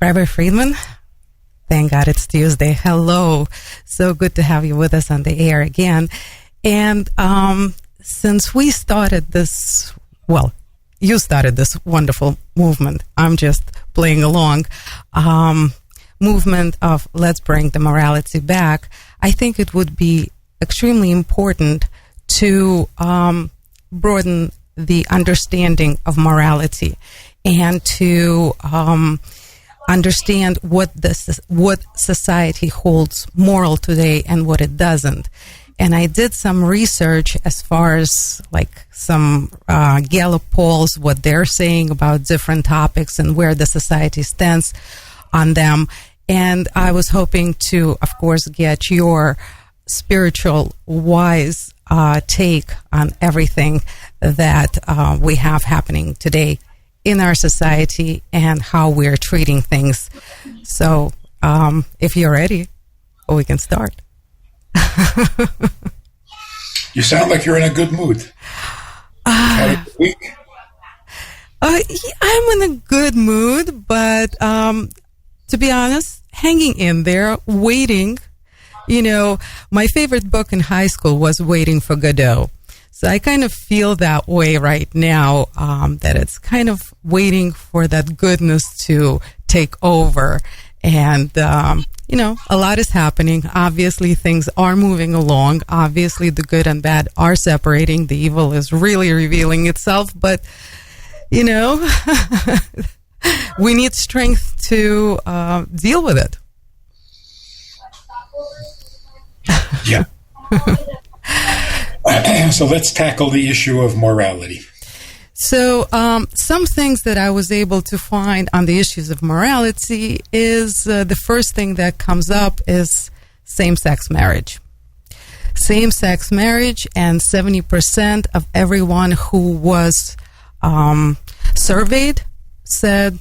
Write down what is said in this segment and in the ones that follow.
Rabbi Friedman, thank God it's Tuesday. Hello. So good to have you with us on the air again. And since we started this, well, you started this wonderful movement, I'm just playing along, movement of let's bring the morality back, I think it would be extremely important to broaden the understanding of morality and to understand what society holds moral today and what it doesn't. And I did some research as far as like some Gallup polls, what they're saying about different topics and where the society stands on them. And I was hoping to, of course, get your spiritual, wise take on everything that we have happening today in our society and how we're treating things. So if you're ready, we can start. You sound like you're in a good mood. Had a good week? I'm in a good mood, but to be honest, hanging in there, waiting. You know, my favorite book in high school was Waiting for Godot. So I kind of feel that way right now, that it's kind of waiting for that goodness to take over. And, you know, a lot is happening. Obviously, things are moving along. Obviously, the good and bad are separating. The evil is really revealing itself. But, you know, we need strength to deal with it. Yeah. So let's tackle the issue of morality. So some things that I was able to find on the issues of morality is the first thing that comes up is same-sex marriage. Same-sex marriage, and 70% of everyone who was surveyed said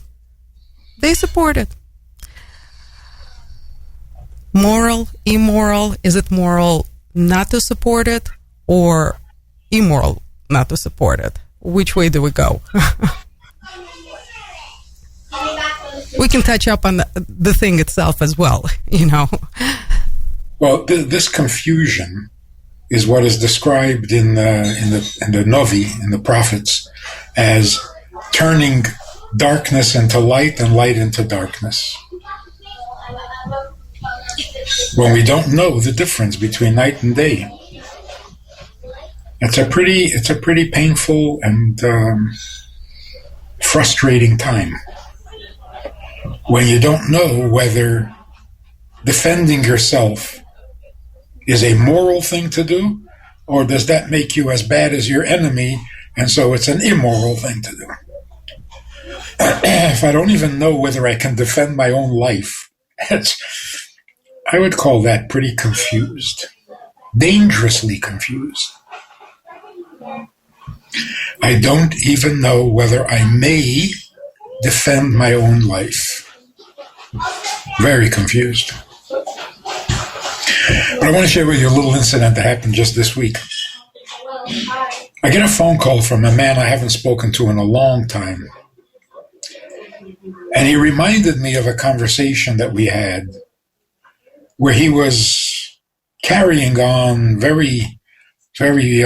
they support it. Moral, immoral, is it moral not to support it or immoral not to support it? Which way do we go? We can touch up on the thing itself as well, you know. Well, this confusion is what is described in the Novi, in the prophets, as turning darkness into light and light into darkness. When we don't know the difference between night and day. It's a pretty painful and frustrating time when you don't know whether defending yourself is a moral thing to do, or does that make you as bad as your enemy, and so it's an immoral thing to do. If I don't even know whether I can defend my own life, I would call that pretty confused, dangerously confused. I don't even know whether I may defend my own life. Very confused. But I want to share with you a little incident that happened just this week. I get a phone call from a man I haven't spoken to in a long time. And he reminded me of a conversation that we had where he was carrying on very, very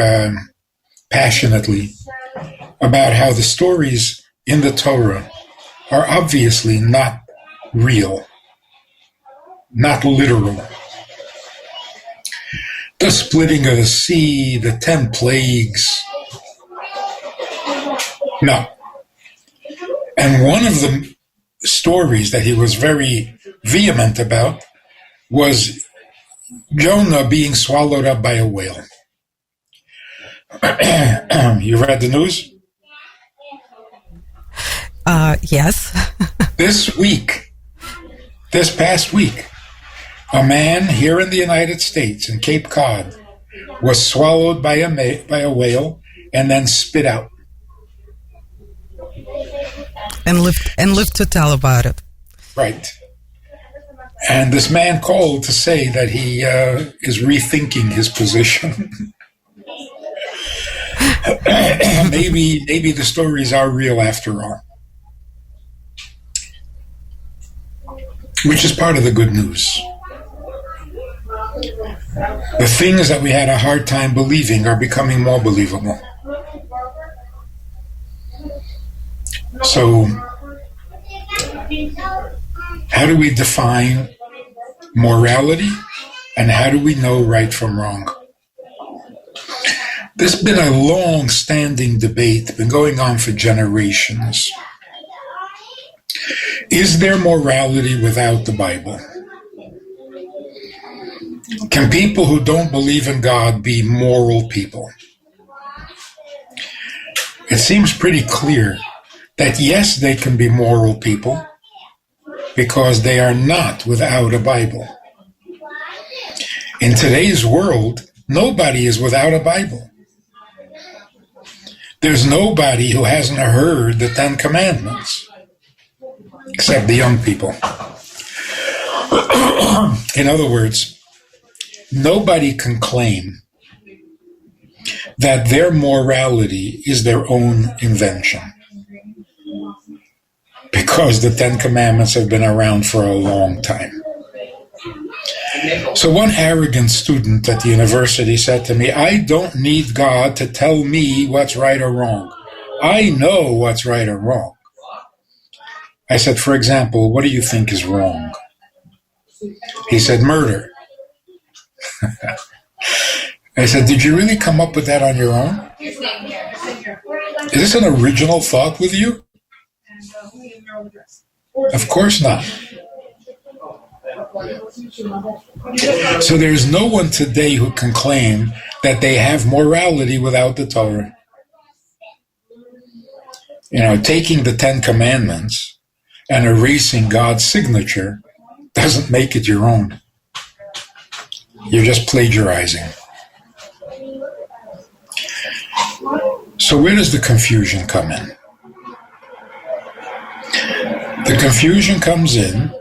passionately about how the stories in the Torah are obviously not real, not literal. The splitting of the sea, the 10 plagues. No. And one of the stories that he was very vehement about was Jonah being swallowed up by a whale. You read the news? Yes. This past week, a man here in the United States, in Cape Cod, was swallowed by a whale and then spit out. And lived to tell about it. Right. And this man called to say that he is rethinking his position. Maybe the stories are real after all. which is part of the good news. The things that we had a hard time believing are becoming more believable. So, how do we define morality, and how do we know right from wrong? There's been a long-standing debate, been going on for generations. Is there morality without the Bible? Can people who don't believe in God be moral people? It seems pretty clear that yes, they can be moral people because they are not without a Bible. In today's world, nobody is without a Bible. There's nobody who hasn't heard the Ten Commandments, except the young people. In other words, nobody can claim that their morality is their own invention, because the Ten Commandments have been around for a long time. So one arrogant student at the university said to me, I don't need God to tell me what's right or wrong. I know what's right or wrong. I said, for example, what do you think is wrong? He said, murder. I said, did you really come up with that on your own? Is this an original thought with you? Of course not. So there's no one today who can claim that they have morality without the Torah. You know, taking the Ten Commandments and erasing God's signature doesn't make it your own. You're just plagiarizing. So where does the confusion come in? The confusion comes in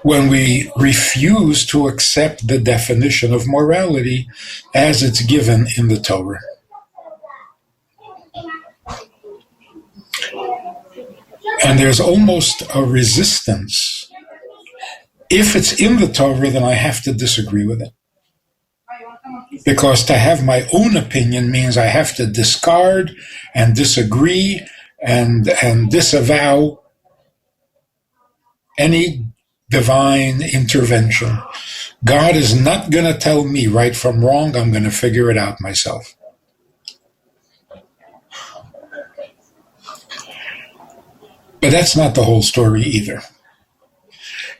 when we refuse to accept the definition of morality as it's given in the Torah. And there's almost a resistance. If it's in the Torah, then I have to disagree with it. Because to have my own opinion means I have to discard and disagree and disavow any divine intervention. God is not going to tell me right from wrong. I'm going to figure it out myself. But that's not the whole story either.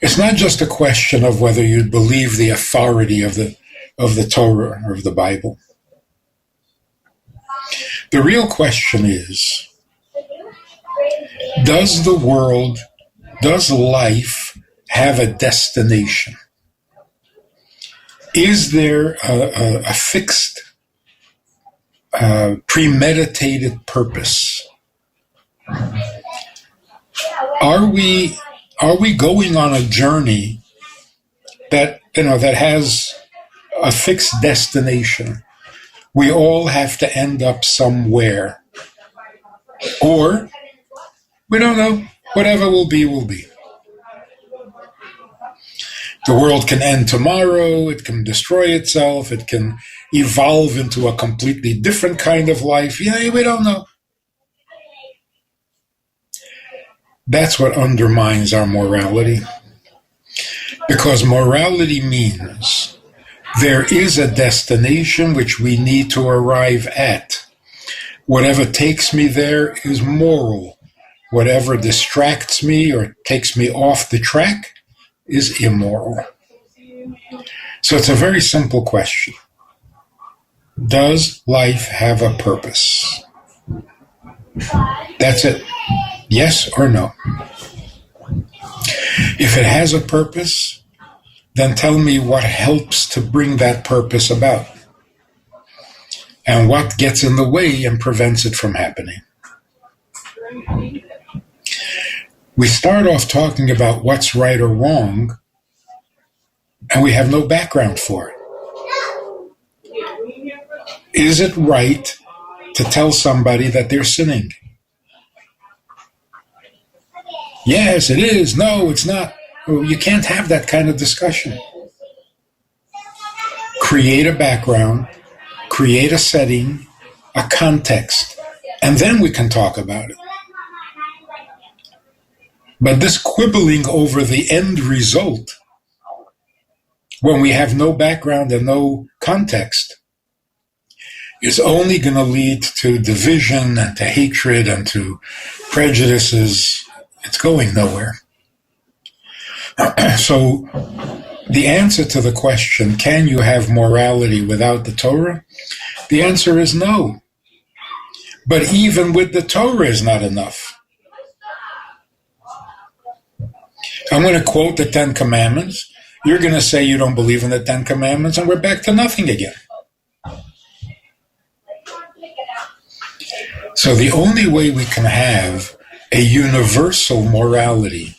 It's not just a question of whether you believe the authority of the Torah or of the Bible. The real question is, does life have a destination? Is there a fixed, premeditated purpose? Are we going on a journey that has a fixed destination? We all have to end up somewhere. Or, we don't know. Whatever will be, will be. The world can end tomorrow. It can destroy itself. It can evolve into a completely different kind of life. Yeah, we don't know. That's what undermines our morality. Because morality means there is a destination which we need to arrive at. Whatever takes me there is moral. Whatever distracts me or takes me off the track is immoral. So it's a very simple question. Does life have a purpose? That's it. Yes or no? If it has a purpose, then tell me what helps to bring that purpose about, and what gets in the way and prevents it from happening. We start off talking about what's right or wrong, and we have no background for it. Is it right to tell somebody that they're sinning? Yes, it is. No, it's not. You can't have that kind of discussion. Create a background, create a setting, a context, and then we can talk about it. But this quibbling over the end result, when we have no background and no context, is only going to lead to division and to hatred and to prejudices. It's going nowhere. So the answer to the question, can you have morality without the Torah? The answer is no. But even with the Torah is not enough. I'm going to quote the Ten Commandments. You're going to say you don't believe in the Ten Commandments, and we're back to nothing again. So the only way we can have a universal morality,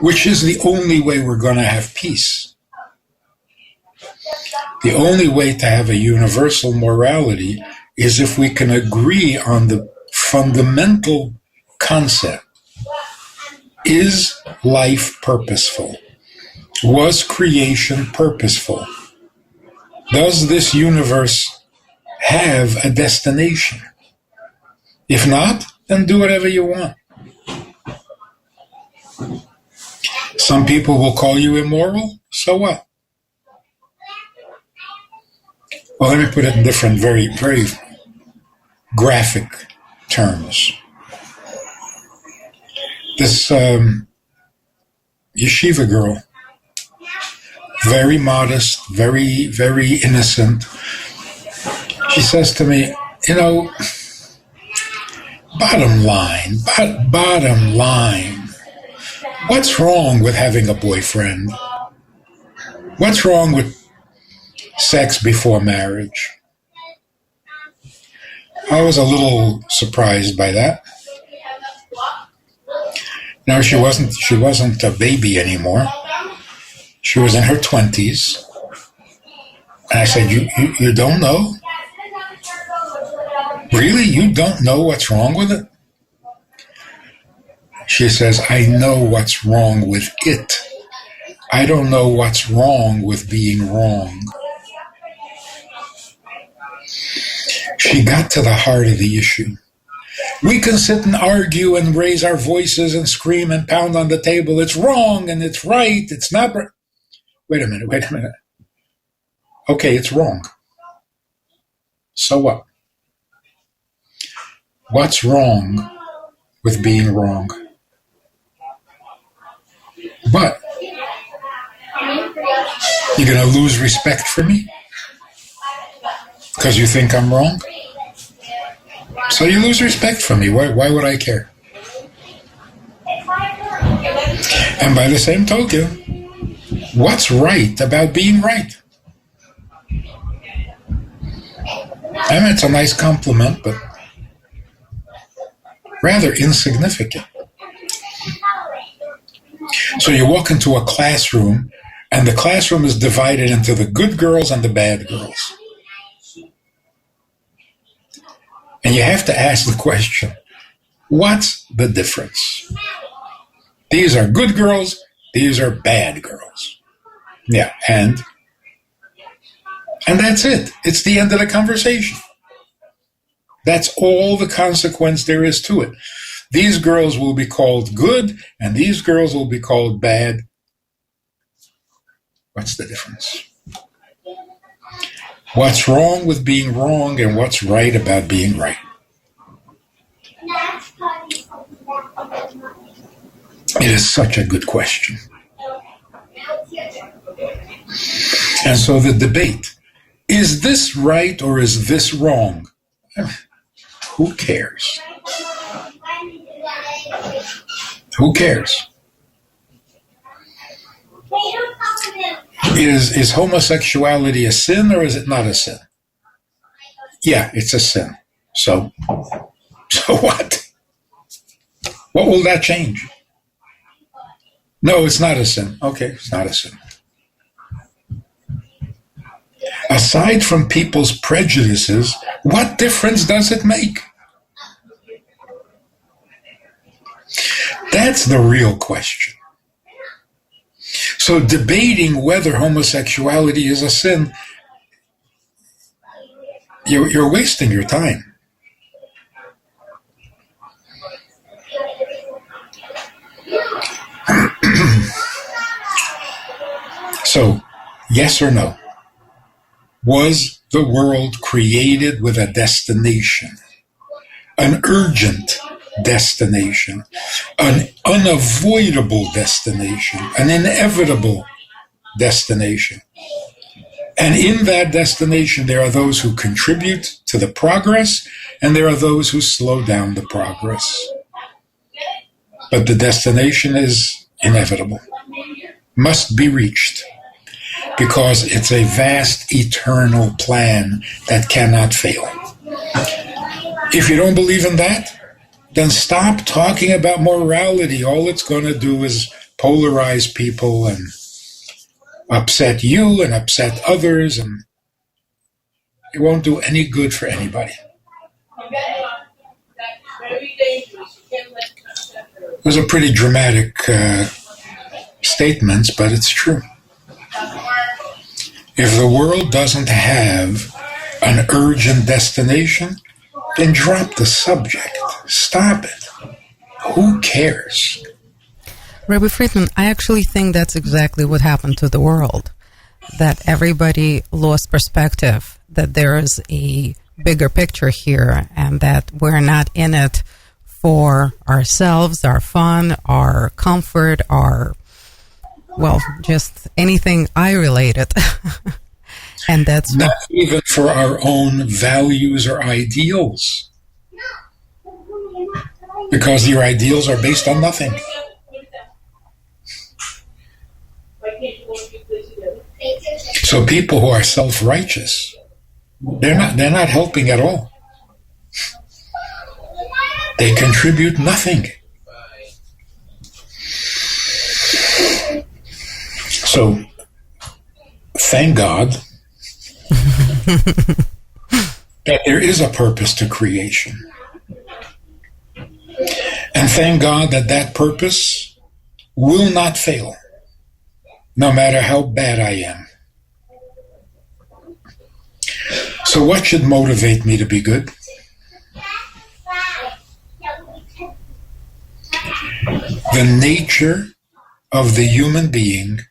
which is the only way we're going to have peace, the only way to have a universal morality is if we can agree on the fundamental concept. Is life purposeful? Was creation purposeful? Does this universe have a destination? If not, then do whatever you want. Some people will call you immoral. So what? Well, let me put it in different, very, very graphic terms. This yeshiva girl, very modest, very, very innocent. She says to me, bottom line, what's wrong with having a boyfriend? What's wrong with sex before marriage? I was a little surprised by that. Now, she wasn't a baby anymore. She was in her 20s. And I said, you don't know? Really? You don't know what's wrong with it? She says, I know what's wrong with it. I don't know what's wrong with being wrong. She got to the heart of the issue. We can sit and argue and raise our voices and scream and pound on the table. It's wrong and it's right. It's not right. Wait a minute. Okay, it's wrong. So what? What's wrong with being wrong? What? You're going to lose respect for me? Because you think I'm wrong? So you lose respect for me. Why would I care? And by the same token, what's right about being right? I mean, it's a nice compliment, but rather insignificant. So you walk into a classroom, and the classroom is divided into the good girls and the bad girls. And you have to ask the question, what's the difference? These are good girls, these are bad girls. Yeah, and that's it. It's the end of the conversation. That's all the consequence there is to it. These girls will be called good, and these girls will be called bad. What's the difference? What's wrong with being wrong, and what's right about being right? It is such a good question. And so the debate, is this right or is this wrong? Who cares? Who cares? Is homosexuality a sin or is it not a sin? Yeah, it's a sin. So what? What will that change? No, it's not a sin. Okay, it's not a sin. Aside from people's prejudices, what difference does it make? That's the real question. So debating whether homosexuality is a sin, you're wasting your time. So, yes or no? Was the world created with a destination? An urgent destination, an unavoidable destination, an inevitable destination. And in that destination, there are those who contribute to the progress, and there are those who slow down the progress. But the destination is inevitable, must be reached, because it's a vast, eternal plan that cannot fail. If you don't believe in that, then stop talking about morality. All it's going to do is polarize people and upset you and upset others, and it won't do any good for anybody. Those are pretty dramatic statements, but it's true. If the world doesn't have an urgent destination, then drop the subject. Stop it. Who cares? Rabbi Friedman, I actually think that's exactly what happened to the world. That everybody lost perspective, that there is a bigger picture here, and that we're not in it for ourselves, our fun, our comfort, our, well, just anything eye-related. And that's not even for our own values or ideals, because your ideals are based on nothing. So people who are self-righteous, they're not helping at all. They contribute nothing. So thank God that there is a purpose to creation. And thank God that that purpose will not fail, no matter how bad I am. So what should motivate me to be good? The nature of the human being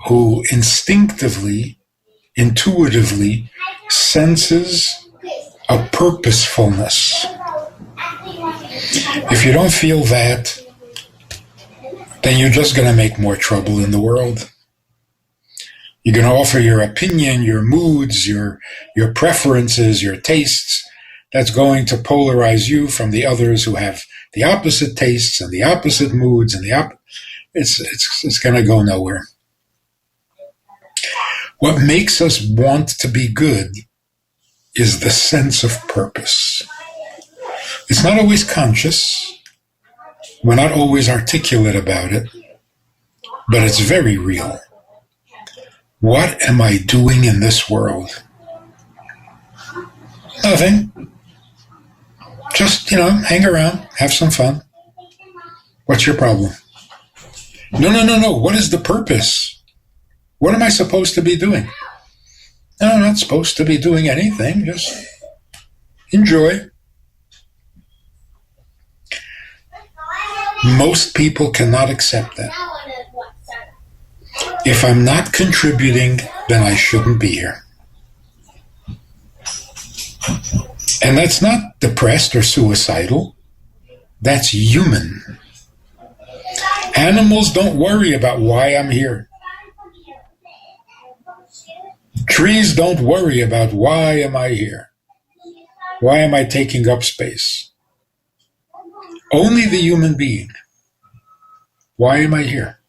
who instinctively, intuitively senses a purposefulness. If you don't feel that, then you're just going to make more trouble in the world. You're going to offer your opinion, your moods, your preferences, your tastes. That's going to polarize you from the others who have the opposite tastes and the opposite moods, and it's going to go nowhere. What makes us want to be good is the sense of purpose. It's not always conscious. We're not always articulate about it, but it's very real. What am I doing in this world? Nothing. Just, hang around, have some fun. What's your problem? No. What is the purpose? What am I supposed to be doing? No, I'm not supposed to be doing anything. Just enjoy. Most people cannot accept that. If I'm not contributing, then I shouldn't be here. And that's not depressed or suicidal. That's human. Animals don't worry about why I'm here. Trees don't worry about why am I here? Why am I taking up space? Only the human being. Why am I here?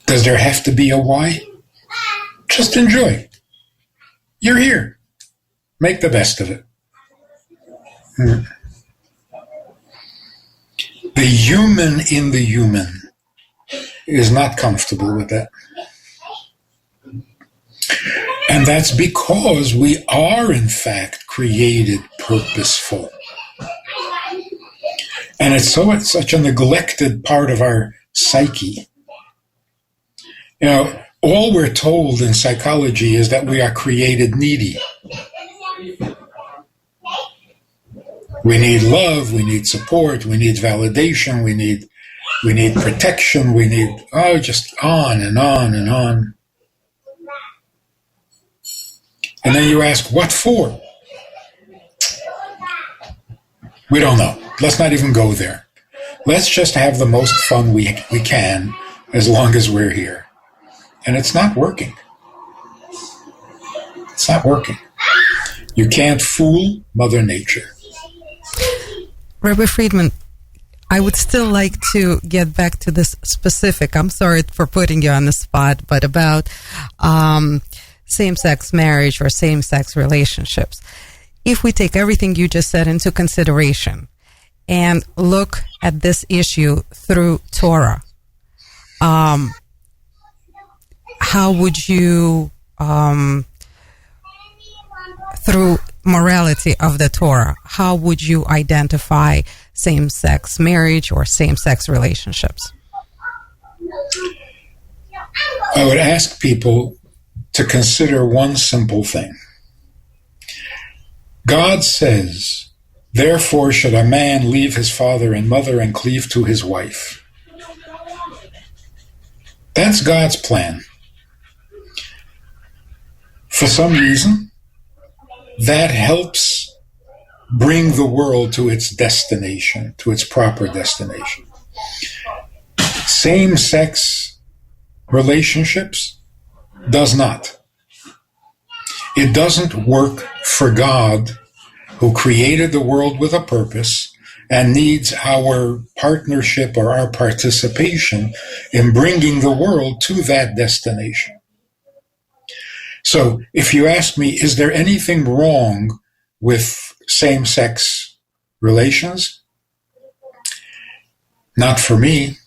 Does there have to be a why? Just enjoy. You're here. Make the best of it. The human in the human is not comfortable with that. And that's because we are, in fact, created purposeful. And it's such a neglected part of our psyche. You know, all we're told in psychology is that we are created needy. We need love, we need support, we need validation, we need protection, we need, just on and on and on. And then you ask, what for? We don't know. Let's not even go there. Let's just have the most fun we can as long as we're here. And it's not working. It's not working. You can't fool Mother Nature. Rabbi Friedman, I would still like to get back to this specific, I'm sorry for putting you on the spot, but about same-sex marriage or same-sex relationships. If we take everything you just said into consideration and look at this issue through Torah, how would you, through morality of the Torah, how would you identify same-sex marriage or same-sex relationships? I would ask people to consider one simple thing. God says, therefore should a man leave his father and mother and cleave to his wife. That's God's plan. For some reason, that helps bring the world to its destination, to its proper destination. Same-sex relationships does not. It doesn't work for God, who created the world with a purpose and needs our partnership or our participation in bringing the world to that destination. So if you ask me, is there anything wrong with same-sex relations? Not for me.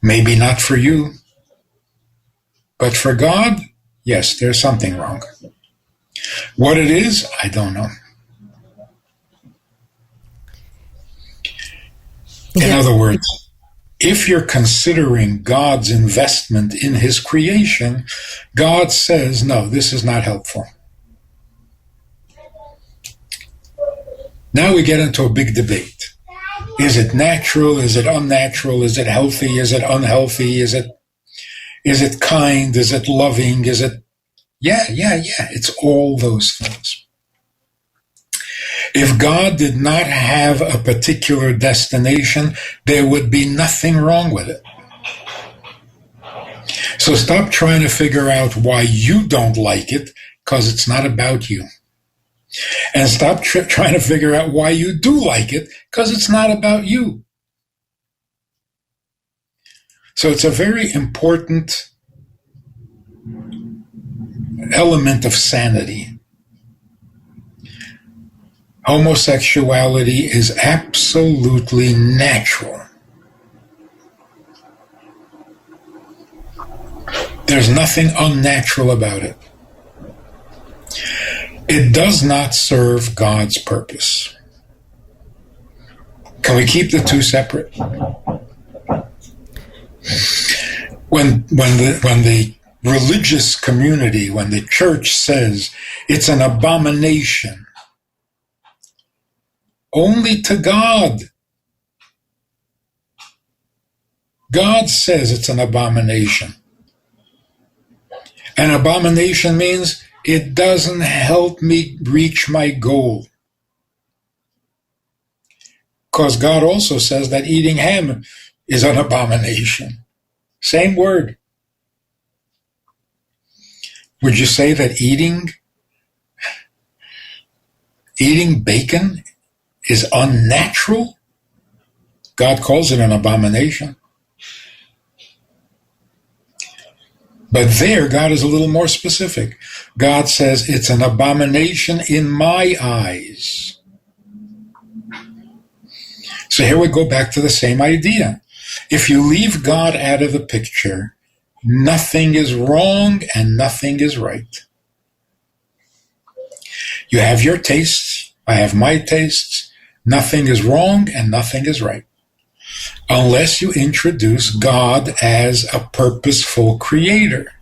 Maybe not for you. But for God, yes, there's something wrong. What it is, I don't know. In other words, if you're considering God's investment in his creation, God says, no, this is not helpful. Now we get into a big debate. Is it natural? Is it unnatural? Is it healthy? Is it unhealthy? Is it kind? Is it loving? Is it... Yeah. It's all those things. If God did not have a particular destination, there would be nothing wrong with it. So stop trying to figure out why you don't like it, because it's not about you. And stop trying to figure out why you do like it, because it's not about you. So it's a very important element of sanity. Homosexuality is absolutely natural. There's nothing unnatural about it. It does not serve God's purpose. Can we keep the two separate? When the religious community, when the church says it's an abomination, only to God. God says it's an abomination. An abomination means it doesn't help me reach my goal. Because God also says that eating ham is an abomination. Same word. Would you say that eating bacon is unnatural? God calls it an abomination. But there, God is a little more specific. God says it's an abomination in my eyes. So here we go back to the same idea. If you leave God out of the picture, nothing is wrong and nothing is right. You have your tastes, I have my tastes, Nothing is wrong and nothing is right, unless you introduce God as a purposeful creator.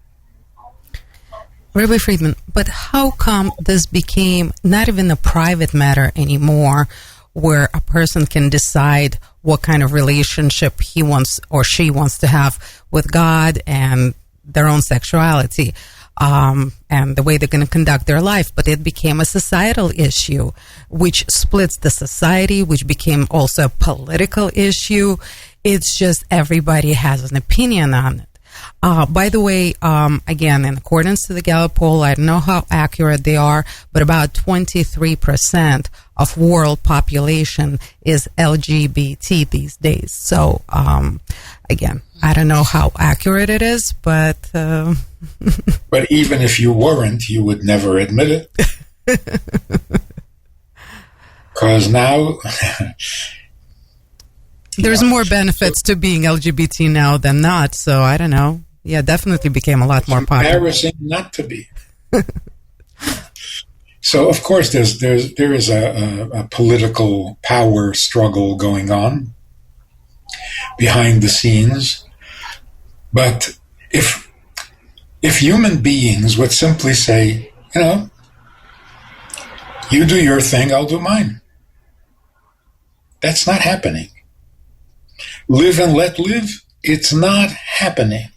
Rabbi Friedman, but how come this became not even a private matter anymore, where a person can decide what kind of relationship he wants or she wants to have with God and their own sexuality, and the way they're going to conduct their life? But it became a societal issue, which splits the society, which became also a political issue. It's just everybody has an opinion on it. By the way, again, in accordance to the Gallup poll, I don't know how accurate they are, but about 23% of world population is LGBT these days. So, again, I don't know how accurate it is, but... But even if you weren't, you would never admit it. Because now... There's more benefits to being LGBT now than not, so I don't know. Yeah, definitely became a lot more popular. Embarrassing not to be. So, of course, there is a political power struggle going on behind the scenes. But if human beings would simply say, you do your thing, I'll do mine. That's not happening. Live and let live, it's not happening.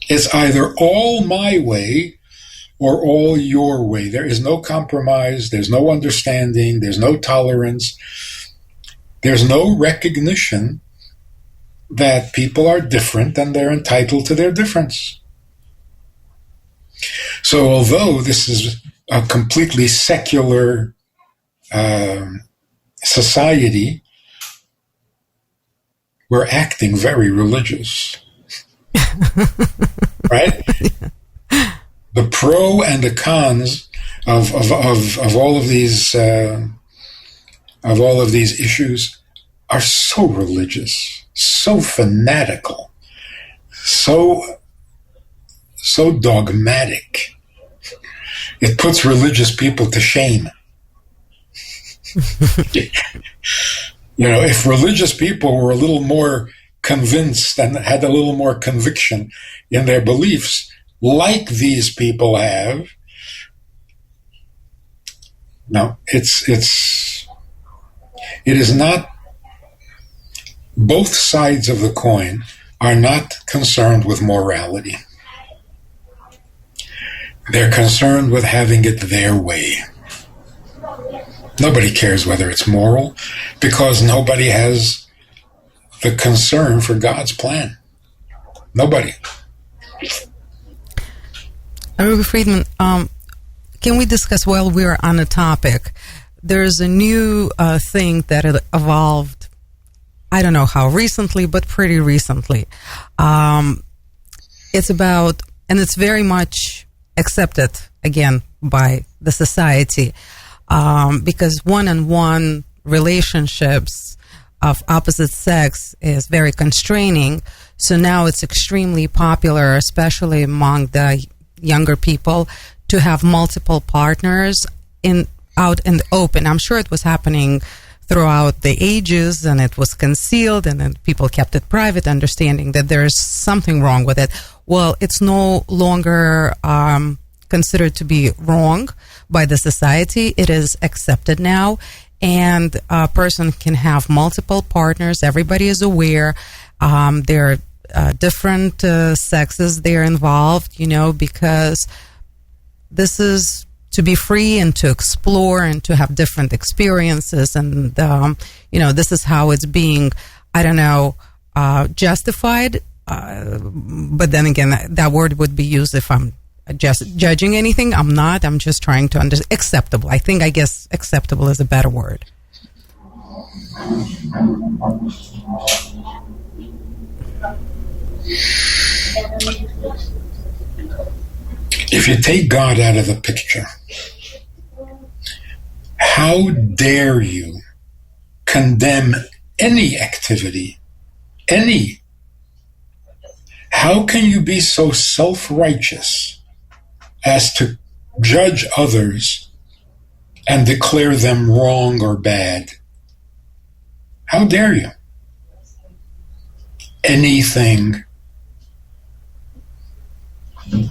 It's either all my way or all your way. There is no compromise, there's no understanding, there's no tolerance, there's no recognition that people are different and they're entitled to their difference. So although this is a completely secular society, we're acting very religious. Right? The pro and the cons of all of these issues are so religious, so fanatical, so dogmatic. It puts religious people to shame. If religious people were a little more convinced and had a little more conviction in their beliefs, like these people have, no, it is not. Both sides of the coin are not concerned with morality. They're concerned with having it their way. Nobody cares whether it's moral, because nobody has the concern for God's plan. Nobody. Rabbi Friedman, can we discuss, while we're on the topic, there's a new thing that evolved, I don't know how recently, but pretty recently. It's about, and it's very much accepted, again, by the society, because one-on-one relationships of opposite sex is very constraining. So now it's extremely popular, especially among the younger people, to have multiple partners out in the open. I'm sure it was happening throughout the ages, and it was concealed, and then people kept it private, understanding that there's something wrong with it. Well, it's no longer considered to be wrong by the society. It is accepted now, and a person can have multiple partners. Everybody is aware. There are different sexes they're involved, because this is to be free and to explore and to have different experiences. And, this is how it's being, justified. But then again, that word would be used if I'm just judging anything. I'm not. I'm just trying to understand. Acceptable. I guess acceptable is a better word. If you take God out of the picture, how dare you condemn any activity, any? How can you be so self-righteous as to judge others and declare them wrong or bad. How dare you? Anything.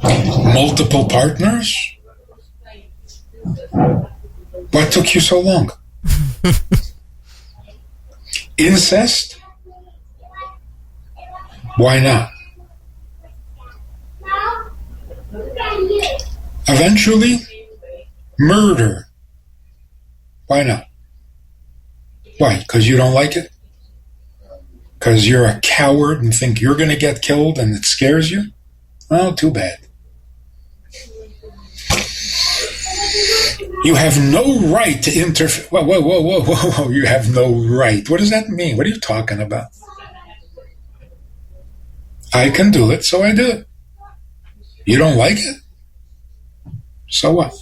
Multiple partners? What took you so long? Incest? Why not? Eventually, murder. Why not? Why? Because you don't like it? Because you're a coward and think you're going to get killed and it scares you? Oh, too bad. You have no right to interfere. Whoa. You have no right. What does that mean? What are you talking about? I can do it, so I do it. You don't like it? So what?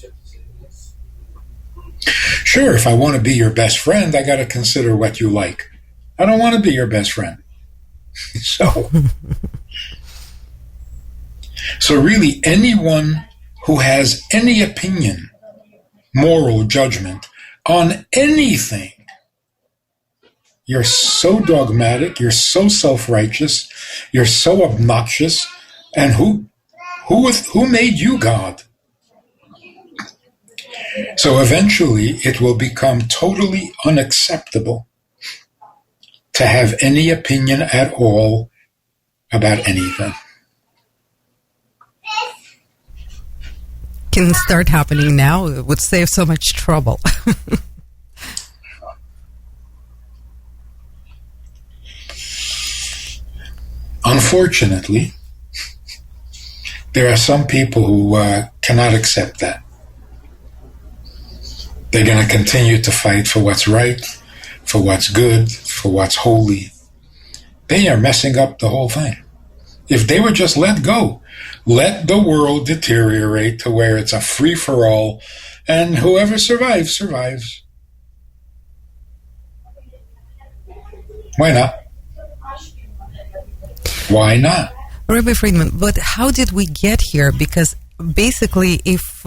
Sure, if I want to be your best friend, I got to consider what you like. I don't want to be your best friend. So really, anyone who has any opinion, moral judgment on anything, you're so dogmatic, you're so self-righteous, you're so obnoxious, and who made you God? So eventually it will become totally unacceptable to have any opinion at all about anything. Can start happening now. It would save so much trouble. Unfortunately, there are some people who cannot accept that. They're going to continue to fight for what's right, for what's good, for what's holy. They are messing up the whole thing. If they would just let go, let the world deteriorate to where it's a free-for-all, and whoever survives, survives. Why not? Why not? Rabbi Friedman, but how did we get here? Because basically, if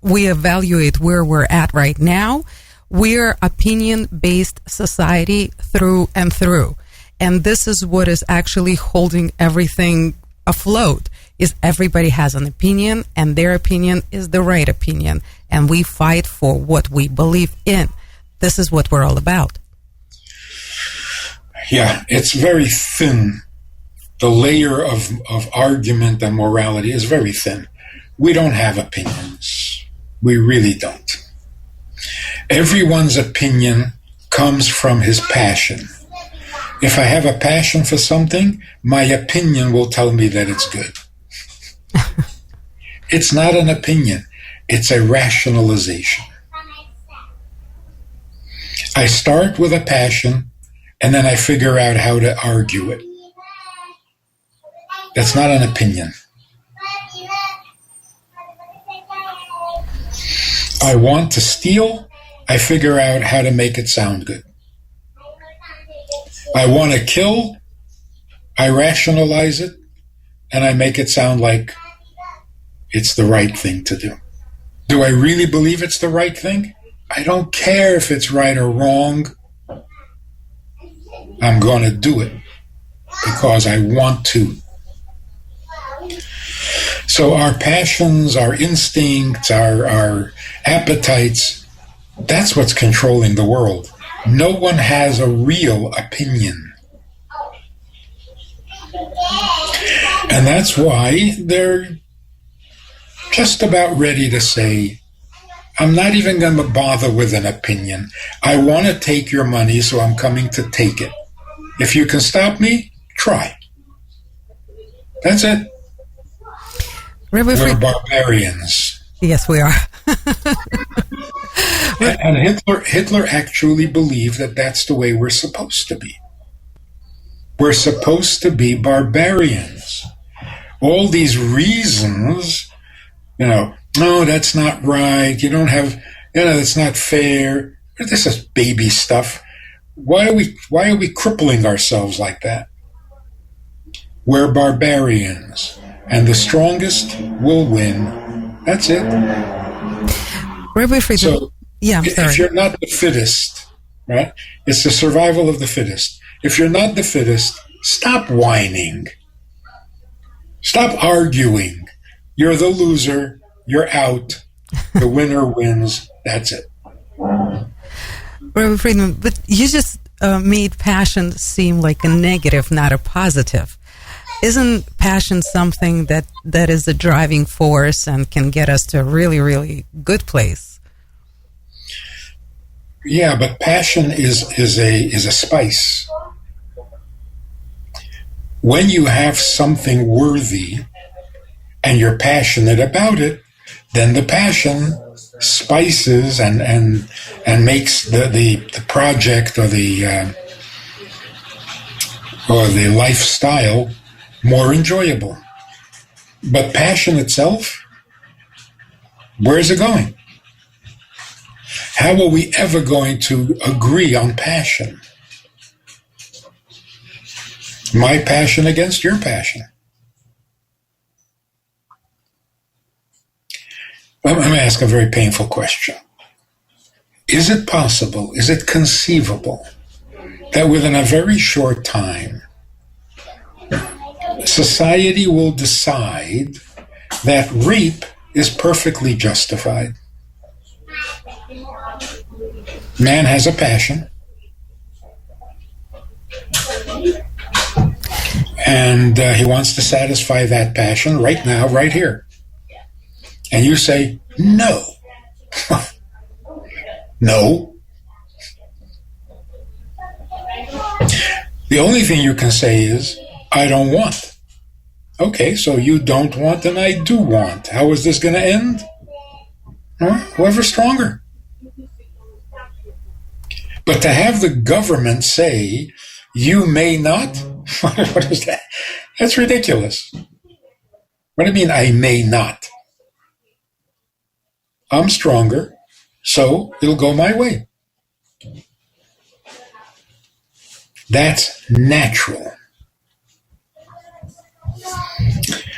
we evaluate where we're at right now, we're opinion-based society through and through. And this is what is actually holding everything afloat, is everybody has an opinion, and their opinion is the right opinion. And we fight for what we believe in. This is what we're all about. Yeah, it's very thin. The layer of argument and morality is very thin. We don't have opinions. We really don't. Everyone's opinion comes from his passion. If I have a passion for something, my opinion will tell me that it's good. It's not an opinion. It's a rationalization. I start with a passion, and then I figure out how to argue it. That's not an opinion. I want to steal, I figure out how to make it sound good. I want to kill, I rationalize it, and I make it sound like it's the right thing to do. Do I really believe it's the right thing? I don't care if it's right or wrong. I'm going to do it because I want to. So our passions, our instincts, our appetites, that's what's controlling the world. No one has a real opinion. And that's why they're just about ready to say, I'm not even going to bother with an opinion. I want to take your money, so I'm coming to take it. If you can stop me, try. That's it. We're barbarians. Yes, we are. And Hitler actually believed that that's the way we're supposed to be. We're supposed to be barbarians. All these reasons, no, that's not right. You don't have, that's not fair. This is baby stuff. Why are we crippling ourselves like that? We're barbarians, and the strongest will win. That's it. Rabbi Friedman. Yeah, I'm sorry. If you're not the fittest, right? It's the survival of the fittest. If you're not the fittest, stop whining. Stop arguing. You're the loser. You're out. The winner wins. That's it. Rabbi Friedman, but you just made passion seem like a negative, not a positive. Isn't passion something that is a driving force and can get us to a really, really good place? Yeah, but passion is a spice. When you have something worthy and you're passionate about it, then the passion spices and makes the project or the lifestyle more enjoyable. But passion itself, where is it going? How are we ever going to agree on passion? My passion against your passion. Let me ask a very painful question. Is it possible, is it conceivable that within a very short time, society will decide that rape is perfectly justified? Man has a passion, and he wants to satisfy that passion right now, right here. And you say, no. No. The only thing you can say is, I don't want. Okay, so you don't want and I do want. How is this going to end? Whoever's stronger. But to have the government say, you may not? What is that? That's ridiculous. What do you mean, I may not? I'm stronger, so it'll go my way. That's natural.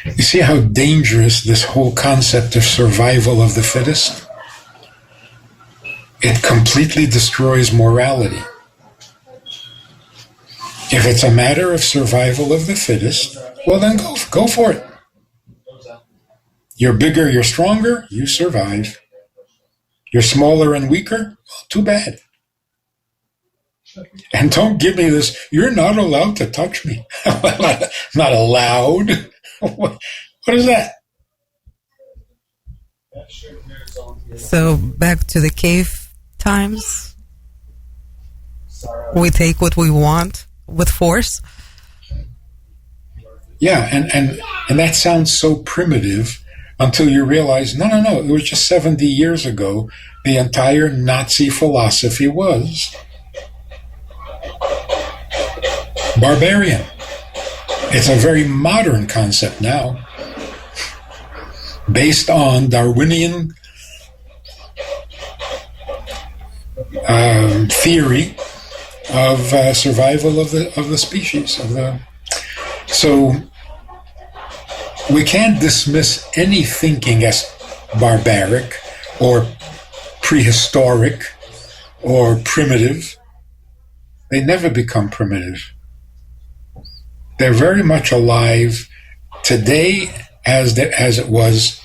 You see how dangerous this whole concept of survival of the fittest? It completely destroys morality. If it's a matter of survival of the fittest, well then go for it. You're bigger, you're stronger, you survive. You're smaller and weaker, well, too bad. And don't give me this, you're not allowed to touch me. Not allowed? What is that? So back to the cave times. We take what we want with force. Yeah, and that sounds so primitive until you realize, no, it was just 70 years ago. The entire Nazi philosophy was barbarian. It's a very modern concept now, based on Darwinian theory of survival of the species. So we can't dismiss any thinking as barbaric or prehistoric or primitive. They never become primitive. They're very much alive today as it was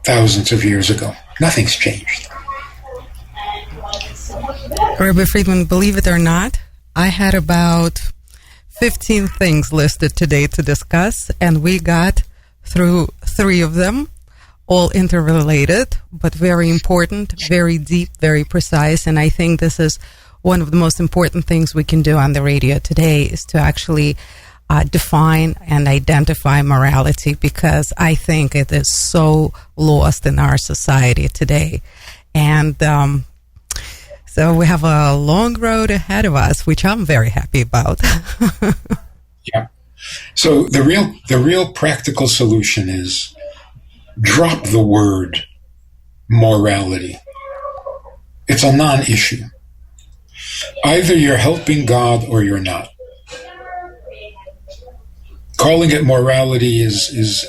thousands of years ago. Nothing's changed. Rabbi Friedman, believe it or not, I had about 15 things listed today to discuss, and we got through 3 of them, all interrelated, but very important, very deep, very precise. And I think this is one of the most important things we can do on the radio today, is to actually define and identify morality, because I think it is so lost in our society today. And so we have a long road ahead of us, which I'm very happy about. Yeah. So the real practical solution is drop the word morality. It's a non-issue. Either you're helping God or you're not. Calling it morality is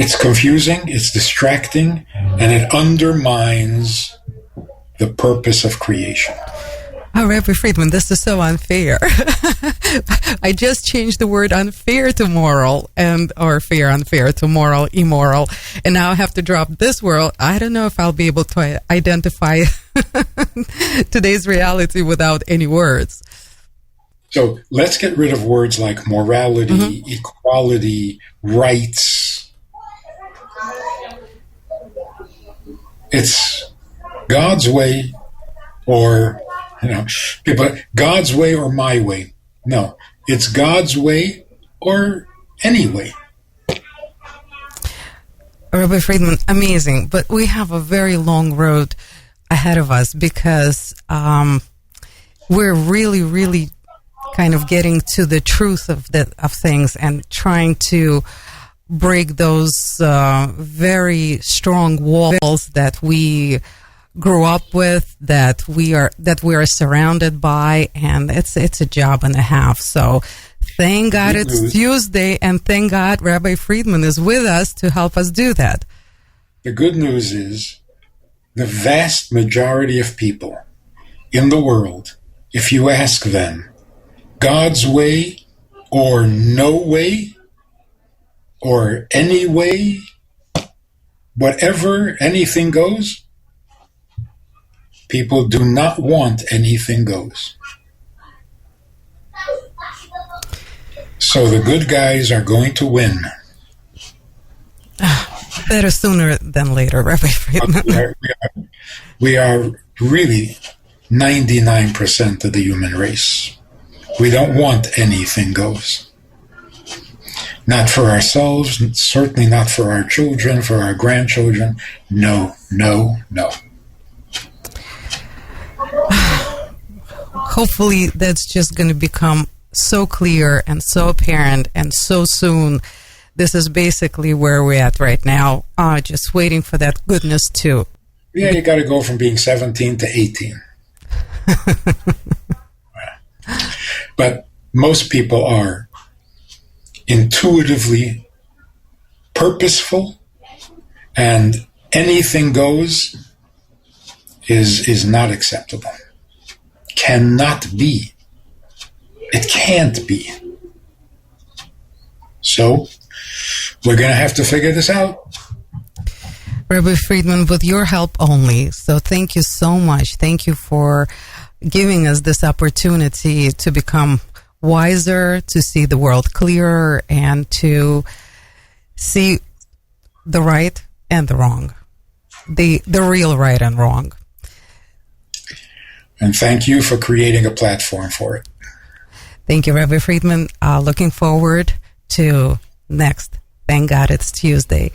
It's confusing, it's distracting, and it undermines the purpose of creation. Oh, Rabbi Friedman, this is so unfair. I just changed the word unfair to moral, or fair, unfair to moral, immoral, and now I have to drop this word. I don't know if I'll be able to identify today's reality without any words. So let's get rid of words like morality, equality, rights. It's God's way, or people, God's way or my way. No, it's God's way or any way. Rabbi Friedman, amazing. But we have a very long road ahead of us because we're really, really kind of getting to the truth of things and trying to break those very strong walls that we grew up with, that we are surrounded by, and it's a job and a half. So thank God it's Tuesday, and thank God Rabbi Friedman is with us to help us do that. The good news is the vast majority of people in the world, if you ask them, God's way or no way or any way, whatever, anything goes, people do not want anything goes. So the good guys are going to win. Better sooner than later, Rabbi Friedman. We are really 99% of the human race. We don't want anything goes. Not for ourselves, certainly not for our children, for our grandchildren. No, no, no. Hopefully that's just going to become so clear and so apparent and so soon. This is basically where we're at right now, just waiting for that goodness to... Yeah, you got to go from being 17 to 18. But most people are intuitively purposeful, and anything goes is not acceptable. Cannot be. It can't be. So, we're going to have to figure this out. Rabbi Friedman, with your help only. So thank you so much. Thank you for giving us this opportunity to become wiser, to see the world clearer, and to see the right and the wrong, the real right and wrong. And thank you for creating a platform for it. Thank you, Rabbi Friedman. Looking forward to next. Thank God it's Tuesday.